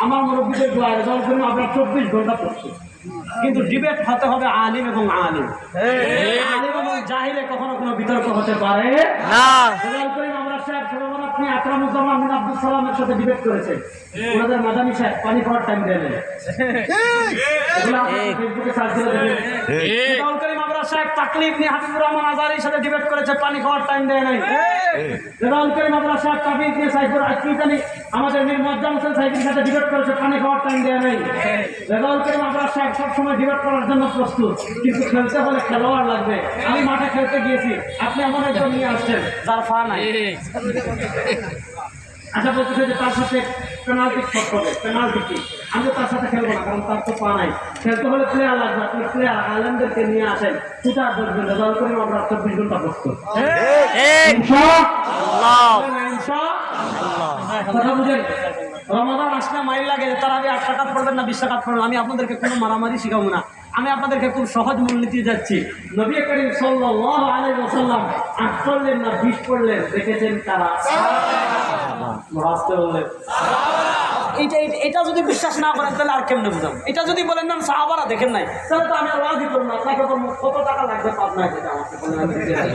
আমার মুরব্বীদের দোয়া রেজাল্ট জন্য আমরা 24 ঘন্টা পড়ছি, কিন্তু ডিবেট হতে হবে আলিম এবং আলিম। আলিম এবং জাহিলে কখনো কোনো বিতর্ক হতে পারে না। রেজাল্ট করিম আমরা সাহেব সর্বনাথনি আকরামুজ্জামান বিন আব্দুল সালামের সাথে ডিবেট করেছে, ওনাদের মাদানী সাহেব পানি খাওয়ার টাইম দেয় না। ফেসবুকে সার্চ করে দেখবেন। রেজাল্ট করিম আমরা সাহেব তাকলিফ নি হাবিবুর রহমান আজহারির সাথে ডিবেট করেছে, পানি খাওয়ার টাইম দেয় নাই। রেজাল্ট করিম আমরা সাহেব তাবিদ নি সাইফুর আকিদানি আমাদের মীর মুয়াজ্জম হোসেন সাইফির সাথে ডিবেট করেছে, পানি খাওয়ার টাইম দেয় নাই। রেজাল্ট করিম আমরা সাহেব সবসময় ডিবেট করার জন্য প্রস্তুত, কিন্তু খেলতে হলে খেলোয়াড় লাগবে। আমি মাঠে খেলতে গিয়েছি, আপনি এমন একজন নিয়ে আসছেন যার ফা নাই। আচ্ছা বলতেছে যে তার সাথে পেনাল্টি শট করবে, পেনাল্টি কি? আমি তার সাথে খেলবো না, কারণ তার তো পা নাই। খেলতে হলে প্লেয়ার লাগবে, আপনি প্লেয়ার আলেমদেরকে নিয়ে আসেন, সুতার ধরবেন। রেজাল্ট করিম আমরা 24 ঘন্টা প্রস্তুত। কথা বুঝেন? রমাদান আসলে মাইল লাগে, তার আগে 8 টাকা পড়বেন না 20 টাকা পড়বেন। আমি আপনাদেরকে কোনো মারামারি শিখাবো না, আমি আপনাদেরকে খুব সহজ মূলনীতি যাচ্ছি। নবী করিম সাল্লাল্লাহু আলাইহি ওয়াসাল্লাম 8 পড়লেন না 20 পড়লেন, দেখেছেন কারা? এটা যদি বিশ্বাস না করেন তাহলে আর কেমনে বুঝাম? এটা যদি বলেন না সাহাবারা দেখেন নাই, তাহলে তো আমি ওয়াজি করব না, আপনাকে কত টাকা লাগবে পাবনা